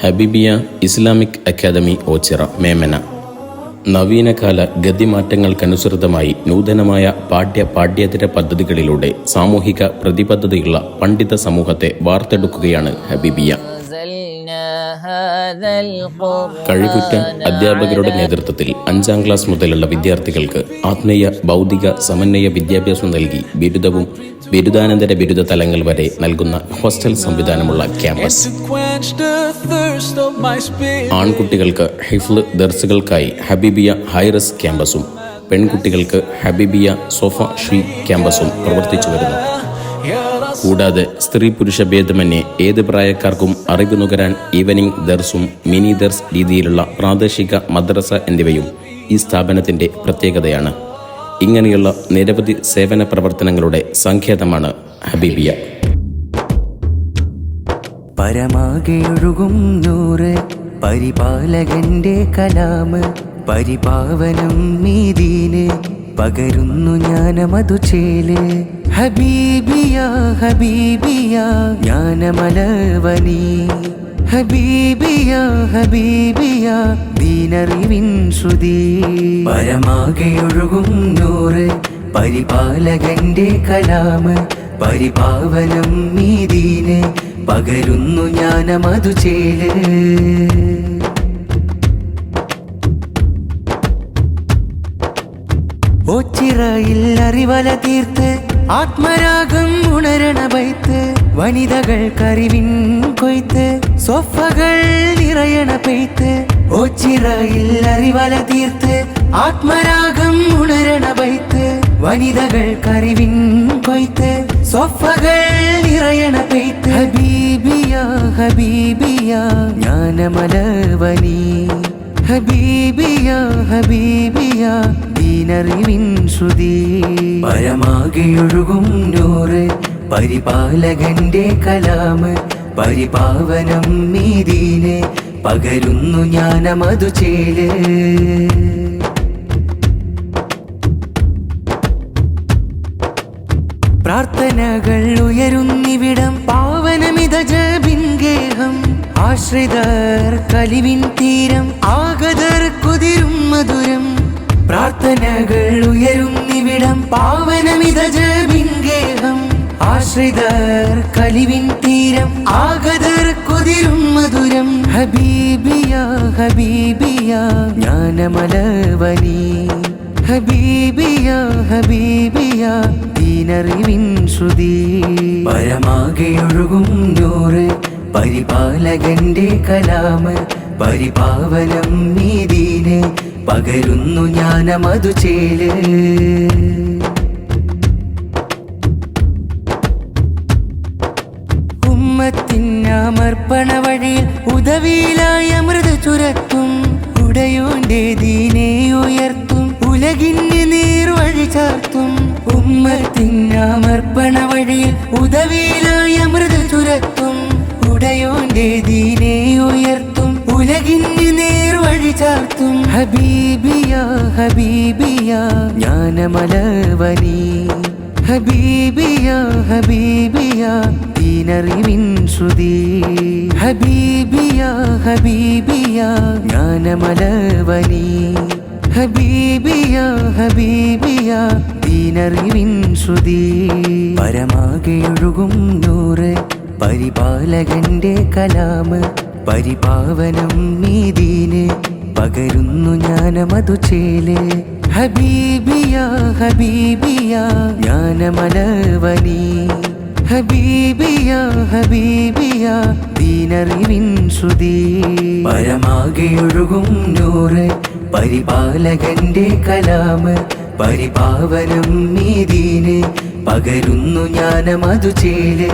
ഹബീബിയ Islamic academy Ochira Memana. നവീനകാല ഗതിമാറ്റങ്ങൾക്കനുസൃതമായി നൂതനമായ പാഠ്യേതര പദ്ധതികളിലൂടെ സാമൂഹിക പ്രതിബദ്ധതയുള്ള പണ്ഡിത സമൂഹത്തെ വാർത്തെടുക്കുകയാണ് ഹബീബിയ. കഴിവുറ്റ അധ്യാപകരുടെ നേതൃത്വത്തിൽ 5ാം ക്ലാസ് മുതലുള്ള വിദ്യാർത്ഥികൾക്ക് ആത്മീയ ഭൗതിക സമന്വയ വിദ്യാഭ്യാസം നൽകി ബിരുദവും ബിരുദാനന്തര ബിരുദ തലങ്ങൾ വരെ നൽകുന്ന ഹോസ്റ്റൽ സംവിധാനമുള്ള ക്യാമ്പസ്. ആൺകുട്ടികൾക്ക് ഹിഫ്ള് ദർസുകൾക്കായി ഹബീബിയ ഹൈറസ് ക്യാമ്പസും പെൺകുട്ടികൾക്ക് ഹബീബിയ സോഫ ഷീ ക്യാമ്പസും പ്രവർത്തിച്ചു വരുന്നു. കൂടാതെ സ്ത്രീ പുരുഷ ഭേദമന്യേ ഏത് പ്രായക്കാർക്കും അറിവ് നുകരാൻ ഈവനിംഗ് ദർസും മിനി ദർസ് രീതിയിലുള്ള പ്രാദേശിക മദ്രസ എന്നിവയും ഈ സ്ഥാപനത്തിൻ്റെ പ്രത്യേകതയാണ്. ഇങ്ങനെയുള്ള നിരവധി സേവന പ്രവർത്തനങ്ങളുടെ സങ്കേതമാണ് ഹബീബിയ. പരമാകെയൊഴുകും നൂറ് പരിപാലകന്റെ കലാമ് പരിപാവനം മീദീന് പകരുന്നു ജ്ഞാനമതുചേല്. ഹബീബിയ ഹബീബിയ ജ്ഞാനമലവനി. ഹബീബിയ ഹബീബിയ ദീനറിവിൻ ശ്രുതി. പരമാകെയൊഴുകും നൂറ് പരിപാലകന്റെ കലാമ് പരിപാവനം മീദീന് പകരുന്നു ജ്ഞാനമതുചേല്. ഓച്ചിറയിൽ അറിവല തീർത്ത് ആത്മരാഗം ഉണരണ ബൈത്ത്. വനിതകൾക്കറിവിൻ കൊയ്ത്ത് സൊഫകൾ നിറയണ പെയ്ത്ത്. ഓച്ചിറയിൽ അറിവല തീർത്ത് ആത്മരാഗം ഉണരണ ബൈത്ത്. വനിതകൾക്കറിവിൻ കൊയ്ത്ത് സൊഫകൾ നിറയണ പെയ്ത്ത്. ഹബീബിയ ഹബീബിയ ജ്ഞാനമലവനി. ഹബീബിയ ഹബീബിയ ദീനറിവിൻ ശ്രുതി. പരമാകെയൊഴുകും നൂറ് പരിപാലകന്റെ കലാമ് പരിപാവനം മീദീന് പകരുന്നു ജ്ഞാനമതുചേല്. പ്രാർത്ഥനകൾ ഉയരുന്നിവിടം പാവനമിത ജബിൻ ഗേഹം. ആശ്രിതർ കലിവിൻ തീരം ആഗതർ കുതിരും മധുരം. പ്രാർത്ഥനകൾ ഉയരുന്നിവിടം പാവനമിത ജബിൻ ഗേഹം. ആശ്രിതർ കലിവിൻ തീരം ആഗതർ കുതിരും മധുരം. ഹബീബിയ ഹബീബിയ ജ്ഞാനമലവനി. ഹബീബിയ ഹബീബിയ ദീനറിവിൻ ശ്രുതി. പരമാകെയൊഴുകും നൂറ് പരിപാലകന്റെ കലാമ് പരിപാവനം മീദീന് പകരുന്നു ജ്ഞാനമതുചേല്. ഉമ്മത്തിനമർപ്പണ വഴിയിൽ ഉദവിയിലായ അമൃത ചുരത്തും. ഉടയോന്റെ ദീനെ ഉയർത്തും ഉലകിന് നീർവഴി ചാർത്തും. ഉമ്മത്തിനമർപ്പണ വഴിയിൽ ഉദവിയിലായ അമൃത ചുരത്തും. ഉടയോന്റെ ദീനെ ഉയർത്തും ഉലകിന് നേർവഴി ചാർത്തും. ഹബീബിയ ഹബീബിയ ജ്ഞാനമലവനി. ഹബീബിയ ഹബീബിയ ദീനറിവിൻ ശ്രുതി. ഹബീബിയ ഹബീബിയ ജ്ഞാനമലവനി. ഹബീബിയ ഹബീബിയ ദീനറിവിൻ ശ്രുതി. പരമാകെയൊഴുകും നൂറ് പരിപാലകന്റെ കലാമ് പരിപാവനം മീദീന് പകരുന്നു ജ്ഞാനമതുചേല്. ഹബീബിയ ഹബീബിയ ജ്ഞാനമലവനി. ഹബീബിയ ഹബീബിയ ദീനറിവിൻ ശ്രുതി. പരമാകെയൊഴുകും നൂറ് പരിപാലകന്റെ കലാമ് പരിപാവനം മീദീന് പകരുന്നു ജ്ഞാനമതുചേല്.